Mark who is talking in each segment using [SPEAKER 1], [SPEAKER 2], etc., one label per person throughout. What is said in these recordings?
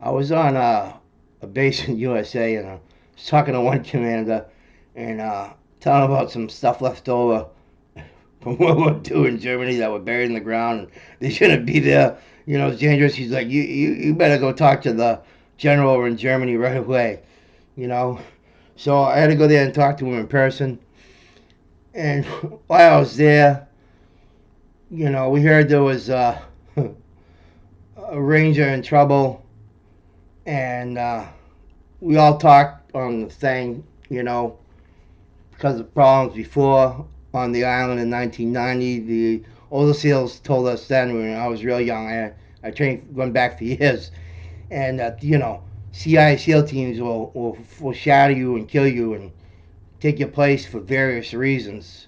[SPEAKER 1] I was on a base in USA, and I was talking to one commander and telling him about some stuff left over from World War II in Germany that were buried in the ground, and they shouldn't be there. You know, it's dangerous. He's like, you better go talk to the general over in Germany right away. You know, so I had to go there and talk to him in person. And while I was there, we heard there was a ranger in trouble, and we all talked on the thing, because of problems before on the island in 1990. The older SEALs told us then when I was real young. I trained going back for years, and that CIA SEAL teams will shatter you and kill you and take your place for various reasons.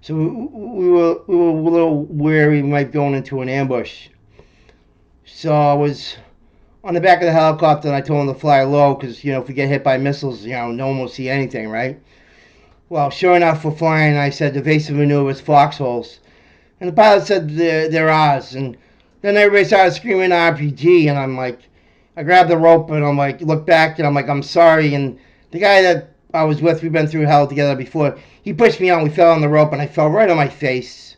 [SPEAKER 1] So we were a little wary we might be going into an ambush. So I was on the back of the helicopter and I told him to fly low because if we get hit by missiles, no one will see anything, right? Well, sure enough, we're flying. I said evasive maneuvers, foxholes, and the pilot said they're ours. And then everybody started screaming RPG, and I'm like, I grabbed the rope and I'm like, look back, and I'm like, I'm sorry. And the guy that I was with, we've been through hell together before. He pushed me out. We fell on the rope, and I fell right on my face.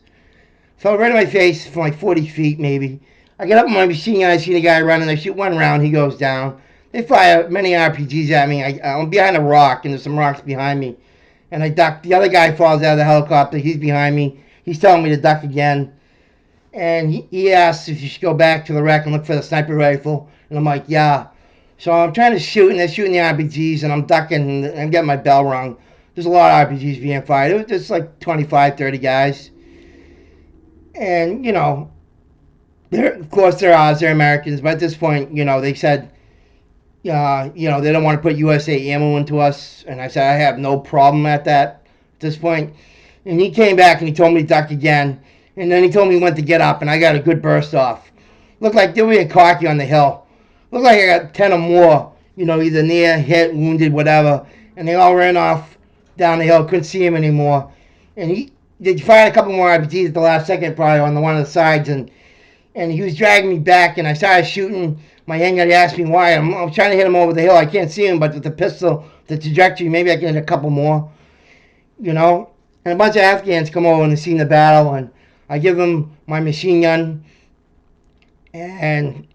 [SPEAKER 1] Fell right on my face from like 40 feet maybe. I get up on my machine gun. I see the guy running. I shoot one round. He goes down. They fire many RPGs at me. I'm behind a rock, and there's some rocks behind me. And I duck. The other guy falls out of the helicopter. He's behind me. He's telling me to duck again. And he asks if you should go back to the wreck and look for the sniper rifle. And I'm like, yeah. So I'm trying to shoot, and they're shooting the RPGs, and I'm ducking, and I'm getting my bell rung. There's a lot of RPGs being fired. It was just like 25, 30 guys. And, of course they're ours, they're Americans, but at this point, they said, they don't want to put USA ammo into us. And I said, I have no problem at that at this point. And he came back and he told me to duck again. And then he told me when to get up, and I got a good burst off. Looked like they were being cocky on the hill. Looked like I got 10 or more, either near, hit, wounded, whatever. And they all ran off down the hill, couldn't see him anymore. And they fired a couple more RPGs at the last second, probably on one of the sides, and he was dragging me back, and I started shooting my handgun. He asked me why. I'm trying to hit him over the hill. I can't see him, but with the pistol, the trajectory, maybe I can hit a couple more, And a bunch of Afghans come over and they seen the battle, and I give them my machine gun, and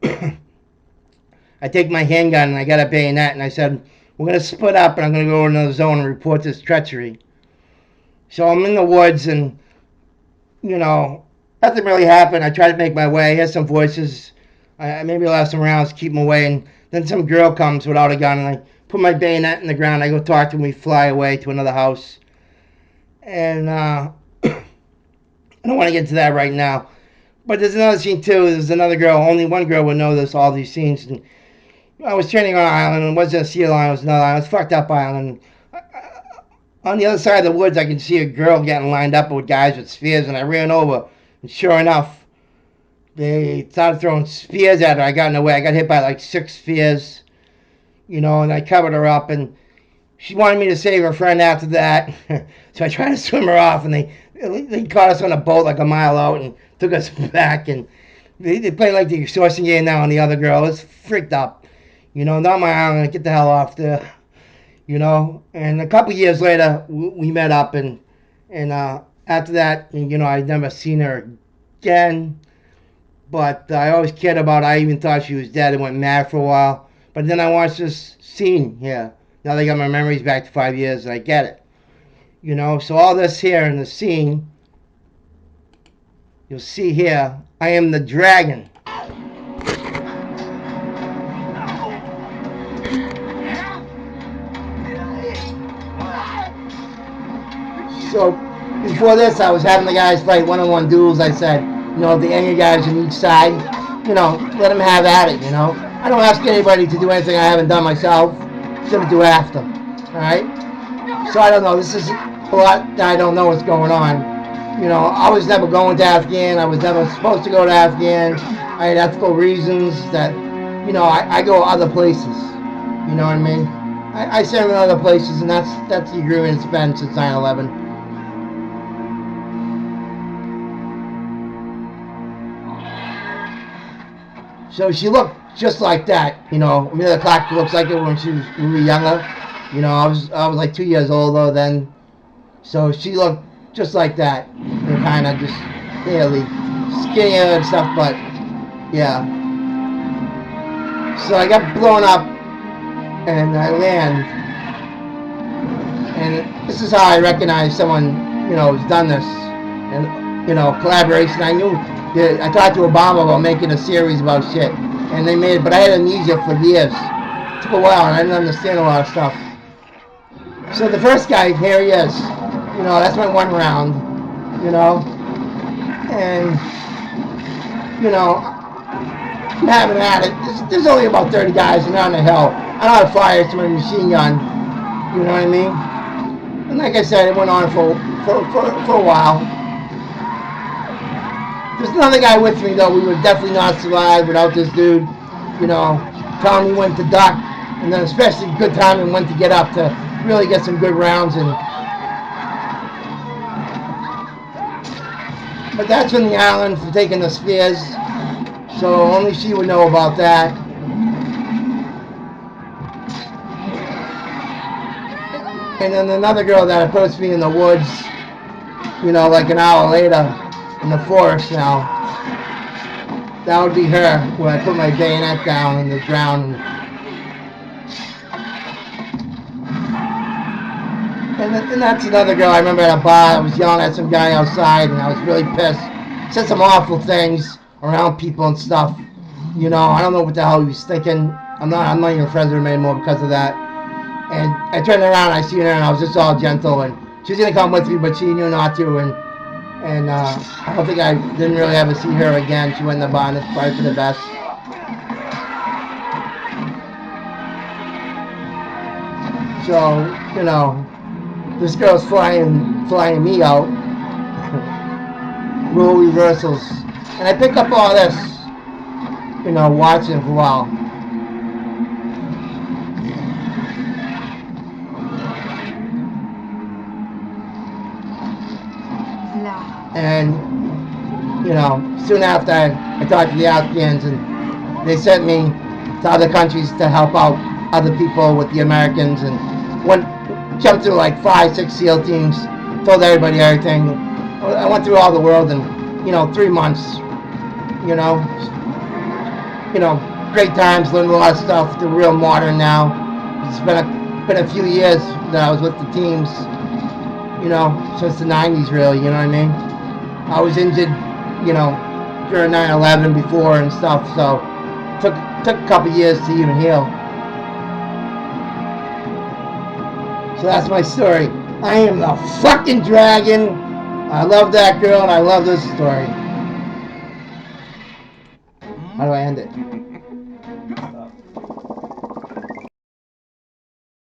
[SPEAKER 1] I take my handgun, and I got a bayonet, and I said, we're going to split up, and I'm going to go to another zone and report this treachery. So I'm in the woods, and, nothing really happened. I tried to make my way. I hear some voices. I maybe left some rounds to keep them away, and then some girl comes without a gun, and I put my bayonet in the ground. I go talk to him. We fly away to another house. And I don't want to get into that right now. But there's another scene, too. There's another girl. Only one girl would know all these scenes. And I was training on an island, and it wasn't a SEAL island. It was another island. It was a fucked up island. On the other side of the woods, I could see a girl getting lined up with guys with spears, and I ran over. And sure enough, they started throwing spears at her. I got in the way. I got hit by like 6 spears, and I covered her up. And she wanted me to save her friend after that. So I tried to swim her off, and they caught us on a boat like a mile out and took us back. And they played like the extortion game now on the other girl. It's freaked up. Not my island. Get the hell off there. And a couple years later, we met up, and after that, I'd never seen her again. But I always cared about her. I even thought she was dead and went mad for a while. But then I watched this scene here. Now they got my memories back to 5 years, and I get it. So all this here in the scene, you'll see here, I am the dragon. So before this, I was having the guys fight one-on-one duels. I said, the younger guys on each side, let them have at it, I don't ask anybody to do anything I haven't done myself. I'm going to do after. All right? So I don't know. This is a lot that I don't know what's going on. I was never going to Afghan. I was never supposed to go to Afghan. I had ethical reasons that, I go other places. You know what I mean? I serve in other places, and that's the agreement it's been since 9/11. So she looked just like that. You know, Amelia Clark looks like it when we were younger. You know, I was like 2 years older then, so she looked just like that. You know, kind of just fairly skinnier and stuff, but yeah. So I got blown up, and I land, and this is how I recognize someone, you know, who's done this, and you know, collaboration. I knew. I talked to Obama about making a series about shit, and they made it, but I had amnesia for years. It took a while, and I didn't understand a lot of stuff. So the first guy, here he is. You know, that's my one round. You know, and you know, I'm having at it. There's only about 30 guys, and they're on the hill. I know how to fire some machine gun. You know what I mean? And like I said, it went on for a while. There's another guy with me though. We would definitely not survive without this dude. You know, telling me when to duck, and then especially good timing when to get up to really get some good rounds in. But that's from the island for taking the spears, so only she would know about that. And then another girl that approached me in the woods, you know, like an hour later in the forest now. That would be her, where I put my bayonet down in the ground. And that's another girl. I remember at a bar, I was yelling at some guy outside, and I was really pissed. Said some awful things around people and stuff. You know, I don't know what the hell he was thinking. I'm not even friends with him anymore because of that. And I turned around, I seen her, and I was just all gentle, and she was gonna come with me, but she knew not to, and I don't think I didn't really ever see her again. She went in the bar, and it's probably for the best. So, you know, this girl's flying me out. Role reversals. And I picked up all this, you know, watching for a while. And, you know, soon after I talked to the Afghans, and they sent me to other countries to help out other people with the Americans, and jumped through like 5, 6 SEAL teams, told everybody everything. I went through all the world in, you know, 3 months. You know, great times, learned a lot of stuff. They're real modern now. It's been a few years that I was with the teams. You know, since the 90s, really. You know what I mean? I was injured, you know, during 9/11 before and stuff, so took a couple years to even heal. So that's my story. I am the fucking dragon. I love that girl, and I love this story. How do I end it?